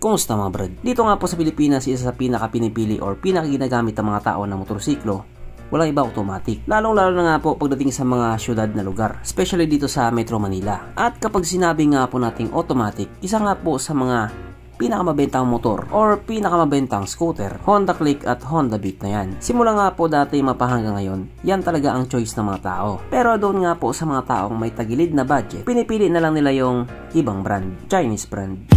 Kumusta mga brad? Dito nga po sa Pilipinas, isa sa pinaka-pinipili or pinaka-ginagamit ng mga tao na motorsiklo, walang iba automatic. Lalong-lalo na nga po pagdating sa mga syudad na lugar, especially dito sa Metro Manila. At kapag sinabi nga po nating automatic, isa nga po sa mga pinakamabentang motor or pinakamabentang scooter, Honda Click at Honda Beat na yan. Simula nga po dati mapahanggang ngayon, yan talaga ang choice ng mga tao. Pero doon nga po sa mga taong may tagilid na budget, pinipili na lang nila yung ibang brand, Chinese brand.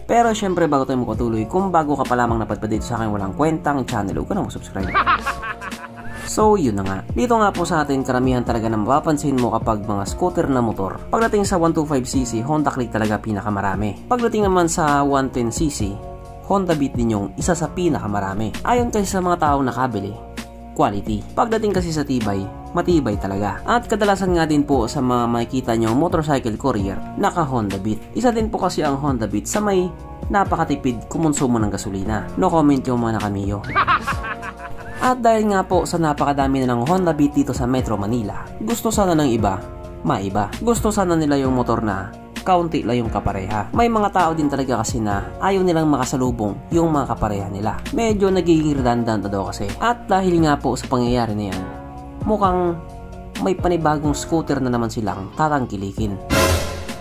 Pero syempre bago tayo magpatuloy, kung bago ka pa lamang napadpad dito sa akin walang kwentang channel, huwag ka na mag-subscribe. So yun na nga, dito nga po sa atin karamihan talaga na mapapansin mo kapag mga scooter na motor. Pagdating sa 125cc, Honda Click talaga pinakamarami. Pagdating naman sa 110cc, Honda Beat din yung isa sa pinakamarami. Ayon kasi sa mga taong nakabili, quality. Pagdating kasi sa tibay, matibay talaga. At kadalasan nga din po sa mga makikita nyo motorcycle courier, naka Honda Beat. Isa din po kasi ang Honda Beat sa may napakatipid kumonsumo ng gasolina. No comment yung mga nakamiyo. At dahil nga po sa napakadami na ng Honda Beat dito sa Metro Manila, gusto sana ng iba, maiba. Gusto sana nila yung motor na kaunti lang yung kapareha. May mga tao din talaga kasi na ayaw nilang makasalubong yung mga kapareha nila. Medyo nagiging redundant na daw kasi. At dahil nga po sa pangyayari na yan, mukhang may panibagong scooter na naman silang tatangkilikin.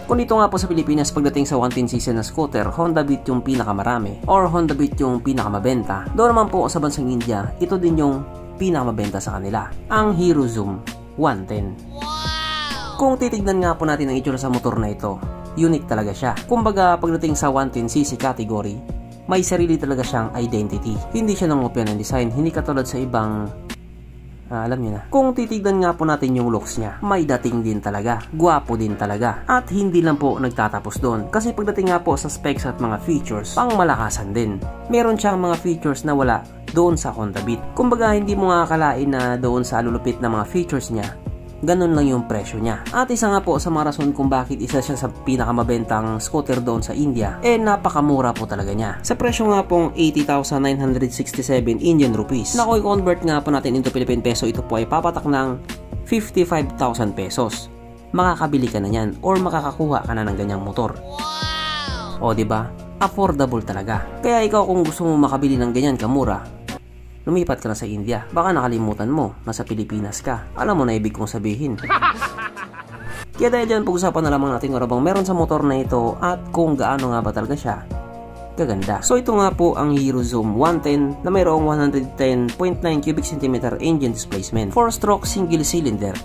Kung dito nga po sa Pilipinas, pagdating sa 110cc na scooter, Honda Beat yung pinakamarami or Honda Beat yung pinakamabenta. Doon naman po sa bansang India, ito din yung pinakamabenta sa kanila, ang Hero Zoom 110. Wow! Kung titignan nga po natin ang itsura sa motor na ito, unique talaga siya. Kumbaga pagdating sa 110cc category, may sarili talaga siyang identity. Hindi siya nangopya ng design, hindi katulad sa ibang alam niyo na. Kung titignan nga po natin yung looks niya, may dating din talaga, gwapo din talaga. At hindi lang po nagtatapos doon. Kasi pagdating nga po sa specs at mga features, pang malakasan din. Meron siyang mga features na wala doon sa Honda Beat. Kumbaga hindi mo nga akalain na doon sa lulupit na mga features niya, ganun lang yung presyo niya. At isa nga po sa mga rason kung bakit isa siya sa pinakamabentang scooter doon sa India, napakamura po talaga niya. Sa presyo nga pong 80,967 Indian rupees. Na kung i-convert nga po natin into Philippine peso, ito po ay papatak ng 55,000 pesos. Makakabili ka na niyan or makakakuha ka na ng ganyang motor. Wow! O diba? Affordable talaga. Kaya ikaw kung gusto mo makabili ng ganyan kamura, lumipat ka na sa India. Baka nakalimutan mo, nasa Pilipinas ka. Alam mo na ibig kong sabihin. Kaya dahil dyan, pag-usapan na lamang natin kung bang meron sa motor na ito at kung gaano nga ba talaga siya kaganda. So ito nga po ang Hero Zoom 110 na mayroong 110.9 cubic centimeter engine displacement. 4-stroke single cylinder.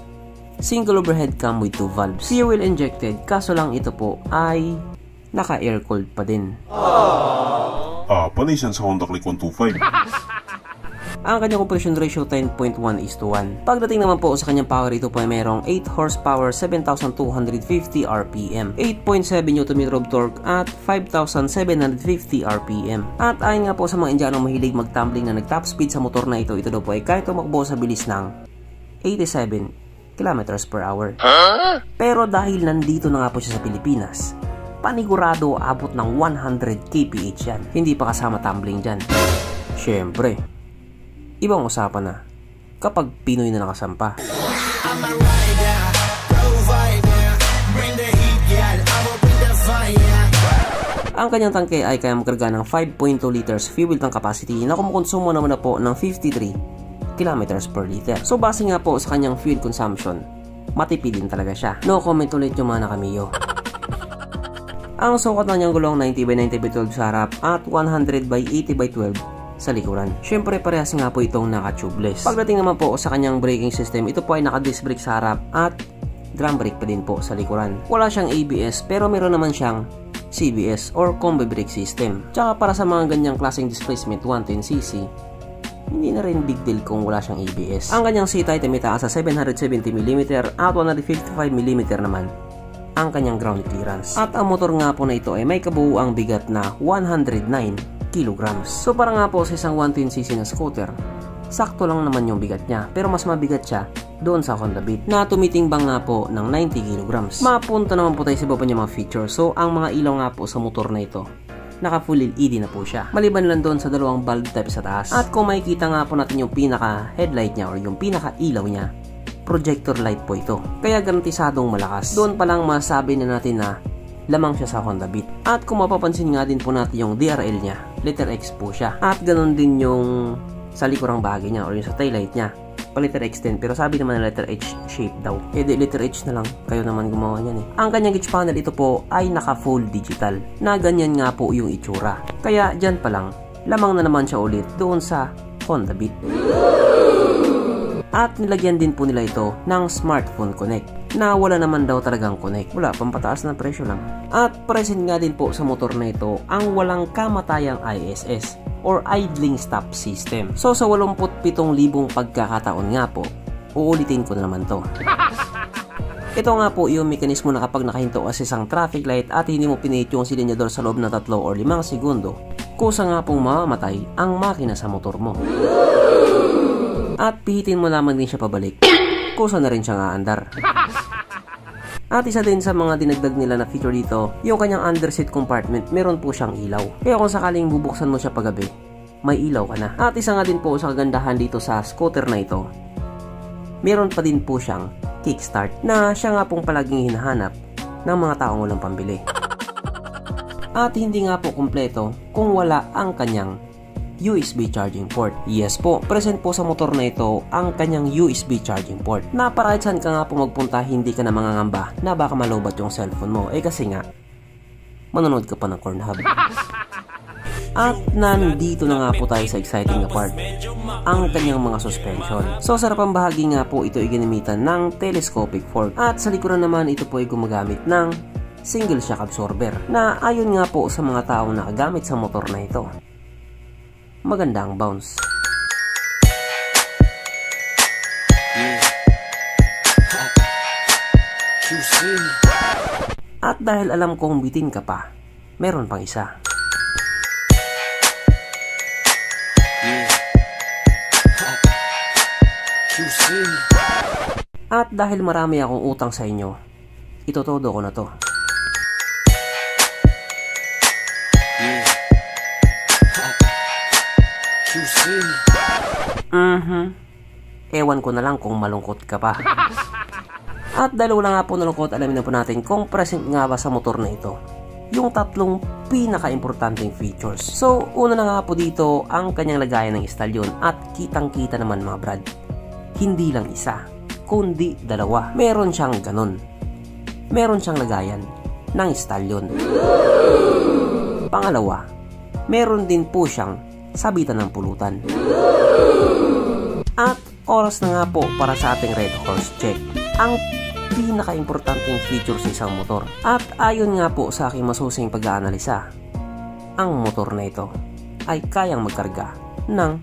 Single overhead cam with 2 valves. Fuel injected, kaso lang ito po ay naka-air cooled pa din. Panay sa Honda Click 125. Ang kanyang compression ratio 10.1:1. Pagdating naman po sa kanyang power, ito po ay mayroong 8 horsepower, 7,250 RPM, 8.7 Nm of torque at 5,750 RPM. At ayon nga po sa mga Indianong mahilig mag-tumbling na nag-top speed sa motor na ito daw po ay kahit tumakbo sa bilis ng 87 km/h. Pero dahil nandito na nga po siya sa Pilipinas, panigurado abot ng 100 kph yan. Hindi pa kasama tumbling dyan. Syempre, ibang usapan na kapag Pinoy na nakasampa. Ang kanyang tangke ay kaya magkarga ng 5.2 liters fuel tank capacity na kumukonsumo naman na po ng 53 km/liter. So base nga po sa kanyang fuel consumption, matipid din talaga siya. No comment ulit yung mga nakamiyo. Ang sukat na niyang gulong 90x90x12 sa harap at 100x80x12 sa likuran. Syempre parehas nga po itong naka-tubeless. Pagdating naman po sa kanyang braking system, ito po ay naka-disc brake sa harap at drum brake pa din po sa likuran. Wala siyang ABS pero meron naman siyang CBS or combi brake system. Tsaka para sa mga ganyang klaseng displacement 110cc, hindi na rin big deal kung wala siyang ABS. Ang kanyang seat height ay may taas sa 770mm at 155mm naman ang kanyang ground clearance. At ang motor nga po na ito ay may kabuuang bigat na 109 kilograms. So para nga po sa isang 110cc na scooter, sakto lang naman yung bigat niya. Pero mas mabigat siya doon sa Honda Beat na tumitimbang nga po ng 90 kilograms. Mapunta naman po tayo sa iba pa niya mga features. So ang mga ilaw nga po sa motor na ito, naka full LED na po siya. Maliban lang doon sa dalawang bulb type sa taas. At kung makikita nga po natin yung pinaka headlight niya or yung pinaka ilaw niya, projector light po ito. Kaya garantisadong malakas. Doon pa lang masasabi na natin na lamang siya sa Honda Beat. At kung mapapansin nga din po natin yung DRL niya, letter X po siya. At ganun din yung sa likurang bahagi niya or yung sa taillight niya, pa letter X din. Pero sabi naman na letter H shape daw. Eh di letter H na lang, kayo naman gumawa niyan eh. Ang kanyang gauge panel ito po ay naka full digital, na ganyan nga po yung itsura. Kaya dyan pa lang, lamang na naman siya ulit doon sa Honda Beat. At nilagyan din po nila ito ng smartphone connect, na wala naman daw talagang connect. Wala, pampataas na presyo lang. At present nga din po sa motor na ito ang walang kamatayang ISS or idling stop system. So sa 87,000 pagkakataon nga po, uulitin ko na naman to. Ito nga po yung mekanismo na kapag nakahinto ka sa isang traffic light at hindi mo pinihit yung silinyador sa loob ng 3 or 5 segundo, kusa nga pong mamamatay ang makina sa motor mo. At pihitin mo lamang din siya pabalik, kusa na rin siyang aandar. At isa din sa mga dinagdag nila na feature dito, yung kanyang underseat compartment, meron po siyang ilaw. Kaya kung sakaling bubuksan mo siya paggabi, may ilaw ka na. At isa nga din po sa kagandahan dito sa scooter na ito, meron pa din po siyang kickstart, na siya nga pong palaging hinahanap ng mga taong walang pambili. At hindi nga po kumpleto kung wala ang kanyang USB charging port. Yes po, present po sa motor na ito ang kanyang USB charging port, na para saan ka nga po magpunta hindi ka na mangangamba na baka malobat yung cellphone mo, eh kasi nga manonood ka pa ng Pornhub. At nandito na nga po tayo sa exciting na part, ang kanyang mga suspension. So sa harapang bahagi nga po ito ay ginamitan ng telescopic fork, at sa likuran naman ito po ay gumagamit ng single shock absorber, na ayon nga po sa mga taong nakagamit sa motor na ito, maganda ang bounce. At dahil alam kong bitin ka pa, meron pang isa. At dahil marami akong utang sa inyo, itotodo ko na to. Ewan ko na lang kung malungkot ka pa. At dahil wala nga po nalungkot, alamin na po natin kung present nga ba sa motor na ito yung 3 pinaka-importanting features. So, una na nga po dito ang kanyang lagayan ng istalyon, at kitang-kita naman mga brad, hindi lang isa, kundi 2. Meron siyang ganon. Meron siyang lagayan ng istalyon. Pangalawa, meron din po siyang sabitan ng pulutan. At oras na nga po para sa ating Red Horse check, ang pinaka-importanting feature sa isang motor. At ayon nga po sa aking masusing pag-aanalisa, ang motor na ito ay kayang magkarga ng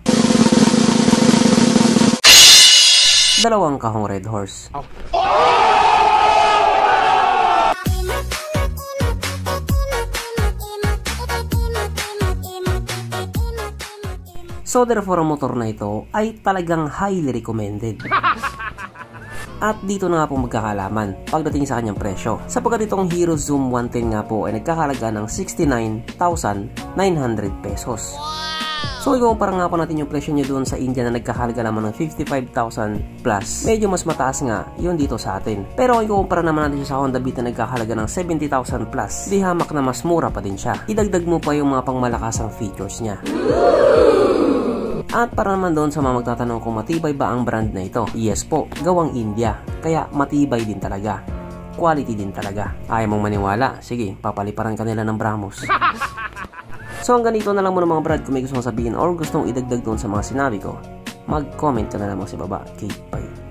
2 kahong Red Horse. So therefore, ang motor na ito ay talagang highly recommended. At dito na nga po magkakalaman pagdating sa kanyang presyo, sapagkat itong Hero Zoom 110 nga po ay nagkakalaga ng 69,900 pesos. So ikumpara nga po natin yung presyo niya doon sa India na nagkakalaga naman ng 55,000 plus. Medyo mas mataas nga yun dito sa atin. Pero kung ikumpara naman natin siya sa Honda Beat na nagkakalaga ng 70,000 plus, di hamak na mas mura pa din siya. Idagdag mo pa yung mga pangmalakasang features niya. At para naman doon sa mga magtatanong kung matibay ba ang brand na ito, yes po, gawang India, kaya matibay din talaga, quality din talaga. Ayaw mong maniwala? Sige, papaliparan ka nila ng Bramos. So hanggang dito na lang muna mga brad. Kung may gusto mong sabihin or gustong idagdag doon sa mga sinabi ko, mag-comment ka na lamang sa baba. Okay, bye.